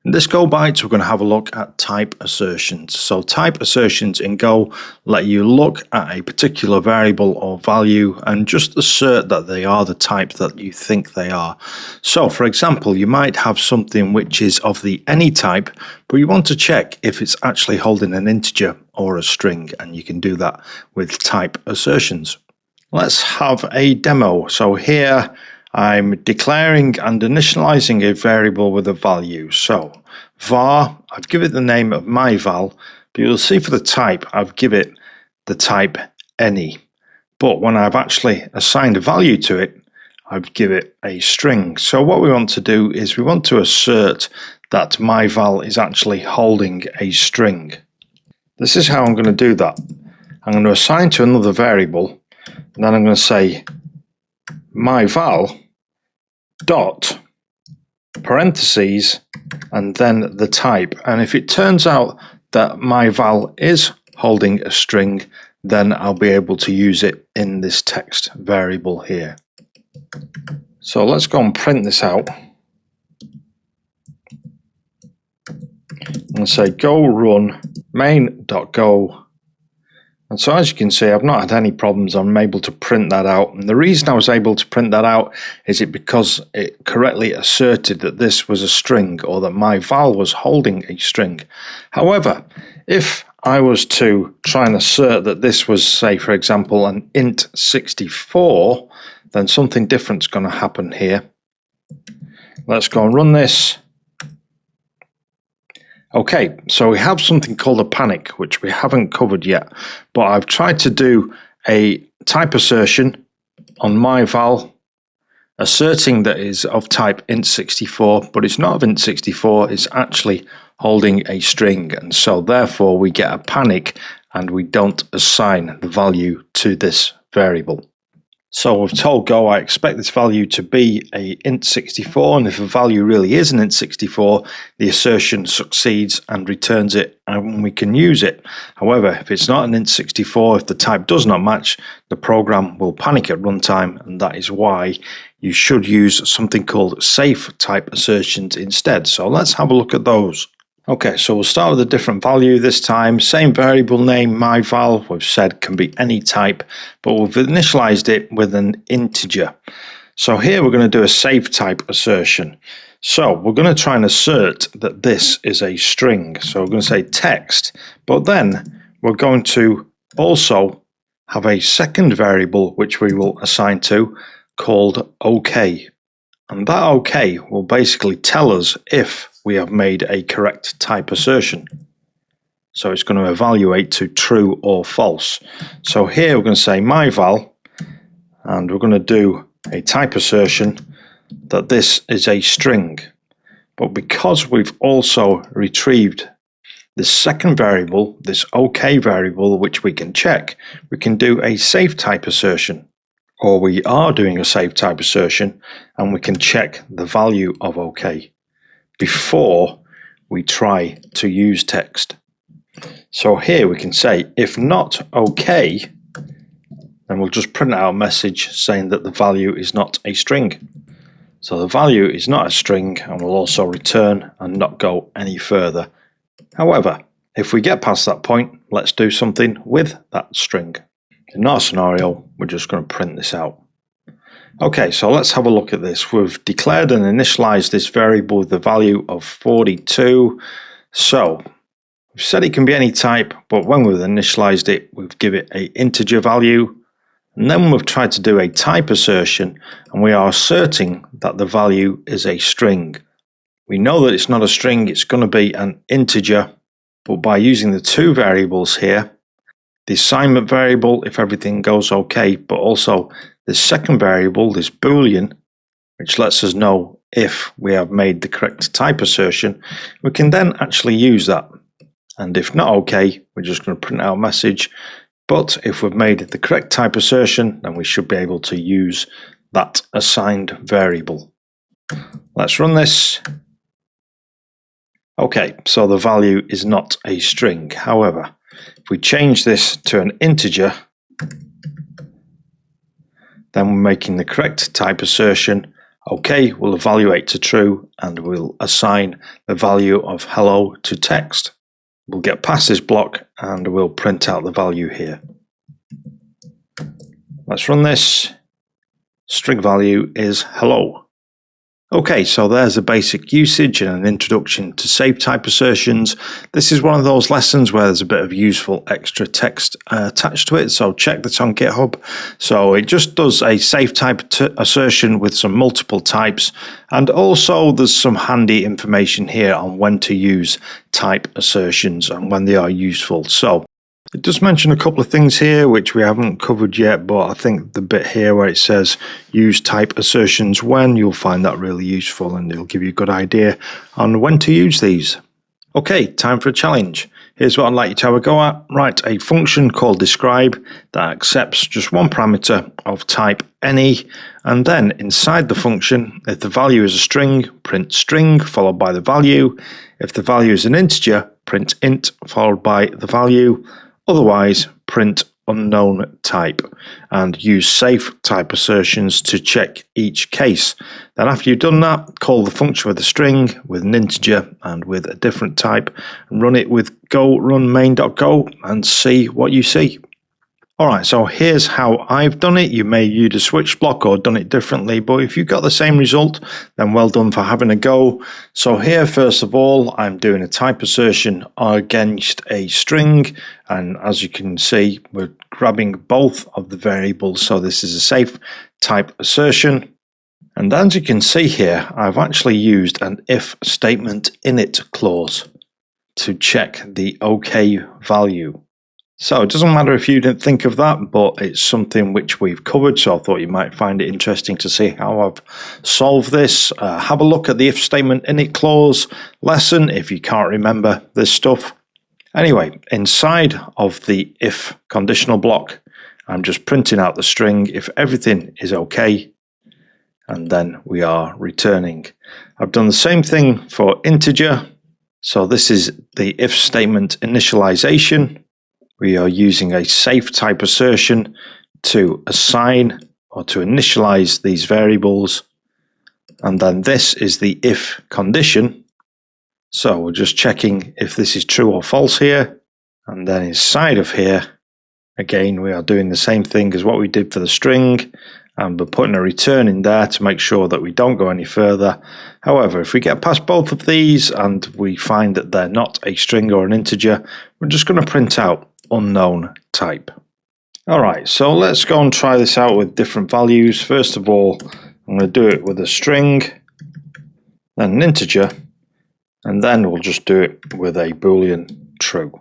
In this Go Byte, we're going to have a look at type assertions. So type assertions in Go let you look at a particular variable or value and just assert that they are the type that you think they are. So for example, you might have something which is of the any type, but you want to check if it's actually holding an integer or a string, and you can do that with type assertions. Let's have a demo. So here I'm declaring and initializing a variable with a value. So var, I've given it the name of my val, but you'll see for the type, I've given it the type any. But when I've actually assigned a value to it, I've given it a string. So what we want to do is we want to assert that my val is actually holding a string. This is how I'm going to do that. I'm going to assign to another variable, and then I'm going to say my val dot parentheses and then the type, and if it turns out that my val is holding a string, then I'll be able to use it in this text variable here. So let's go and print this out and say go run main.go. And so as you can see, I've not had any problems. I'm able to print that out. And the reason I was able to print that out is because it correctly asserted that this was a string, or that my val was holding a string. However, if I was to try and assert that this was, say, for example, an int 64, then something different is going to happen here. Let's go and run this. Okay, so we have something called a panic, which we haven't covered yet, but I've tried to do a type assertion on my val, asserting that is of type int64, but it's not of int64, it's actually holding a string, and so therefore we get a panic and we don't assign the value to this variable. So we've told Go I expect this value to be a int64, and if a value really is an int64, the assertion succeeds and returns it, and we can use it. However, if it's not an int64, if the type does not match, the program will panic at runtime, and that is why you should use something called safe type assertions instead. So let's have a look at those. Okay, so we'll start with a different value this time. Same variable name, my val, we've said can be any type, but we've initialized it with an integer. So here we're going to do a safe type assertion. So we're going to try and assert that this is a string. So we're going to say text, but then we're going to also have a second variable which we will assign to called OK. And that OK will basically tell us if we have made a correct type assertion. So it's going to evaluate to true or false. So here we're going to say my val, and we're going to do a type assertion that this is a string. But because we've also retrieved this second variable, this OK variable, which we can check, we can do a safe type assertion. Or we are doing a safe type assertion, and we can check the value of OK before we try to use text. So here we can say if not OK, then we'll just print out a message saying that the value is not a string. So the value is not a string, and we'll also return and not go any further. However, if we get past that point, let's do something with that string. In our scenario, we're just going to print this out. Okay, so let's have a look at this. We've declared and initialized this variable with the value of 42. So we've said it can be any type, but when we've initialized it, we've given it an integer value. And then we've tried to do a type assertion, and we are asserting that the value is a string. We know that it's not a string, it's going to be an integer, but by using the two variables here, the assignment variable if everything goes okay, but also the second variable, this boolean, which lets us know if we have made the correct type assertion, we can then actually use that. And if not okay, we're just going to print out a message. But if we've made the correct type assertion, then we should be able to use that assigned variable. Let's run this. Okay, so the value is not a string. However, if we change this to an integer, then we're making the correct type assertion, OK, we'll evaluate to true and we'll assign the value of hello to text. We'll get past this block and we'll print out the value here. Let's run this. String value is hello. Okay, so there's a basic usage and an introduction to safe type assertions. This is one of those lessons where there's a bit of useful extra text attached to it, so check this on GitHub. So it just does a safe type assertion with some multiple types, and also there's some handy information here on when to use type assertions and when they are useful. So it does mention a couple of things here which we haven't covered yet, but I think the bit here where it says use type assertions when, you'll find that really useful and it'll give you a good idea on when to use these. Okay, time for a challenge. Here's what I'd like you to have a go at. Write a function called describe that accepts just one parameter of type any, and then inside the function, if the value is a string, print string followed by the value. If the value is an integer, print int followed by the value. Otherwise, print unknown type and use safe type assertions to check each case. Then after you've done that, call the function with a string, with an integer and with a different type, and run it with go run main.go and see what you see. Alright, so here's how I've done it. You may use a switch block or done it differently, but if you've got the same result, then well done for having a go. So here, first of all, I'm doing a type assertion against a string, and as you can see, we're grabbing both of the variables, so this is a safe type assertion. And as you can see here, I've actually used an if statement init clause to check the OK value. So it doesn't matter if you didn't think of that, but it's something which we've covered, so I thought you might find it interesting to see how I've solved this. Have a look at the if statement init clause lesson if you can't remember this stuff. Anyway, inside of the if conditional block, I'm just printing out the string if everything is okay, and then we are returning. I've done the same thing for integer, so this is the if statement initialization. We are using a safe type assertion to assign or to initialize these variables. And then this is the if condition. So we're just checking if this is true or false here. And then inside of here, again, we are doing the same thing as what we did for the string. And we're putting a return in there to make sure that we don't go any further. However, if we get past both of these and we find that they're not a string or an integer, we're just going to print out unknown type. Alright, so let's go and try this out with different values. First of all, I'm going to do it with a string, then an integer, and then we'll just do it with a boolean true.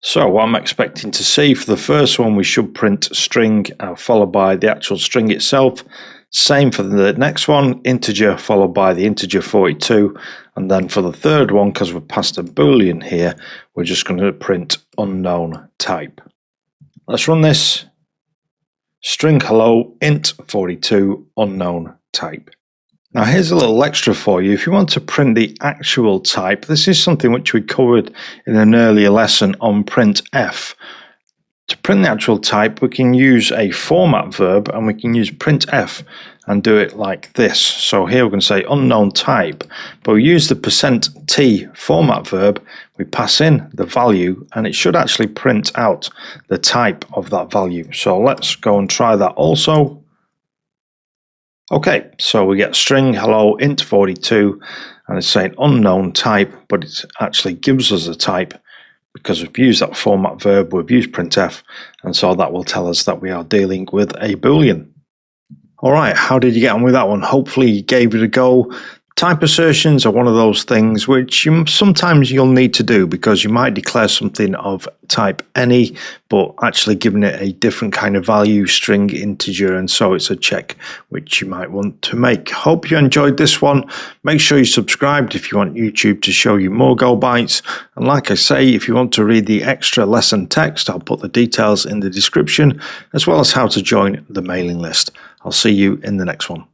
So what I'm expecting to see for the first one, we should print string followed by the actual string itself. Same for the next one, integer followed by the integer 42, and then for the third one, because we're past a boolean here, we're just going to print unknown type. Let's run this. String hello int 42 unknown type. Now here's a little extra for you. If you want to print the actual type, this is something which we covered in an earlier lesson on printf. To print the actual type, we can use a format verb and we can use printf and do it like this. So here we're going to say unknown type, but we use the %t format verb, we pass in the value and it should actually print out the type of that value. So let's go and try that also. Okay, so we get string hello int 42 and it's saying unknown type, but it actually gives us a type because we've used that format verb, we've used printf, and so that will tell us that we are dealing with a boolean. Alright, how did you get on with that one? Hopefully you gave it a go. Type assertions are one of those things which sometimes you'll need to do because you might declare something of type any, but actually giving it a different kind of value, string, integer, and so it's a check which you might want to make. Hope you enjoyed this one. Make sure you subscribed if you want YouTube to show you more Go Bytes. And like I say, if you want to read the extra lesson text, I'll put the details in the description, as well as how to join the mailing list. I'll see you in the next one.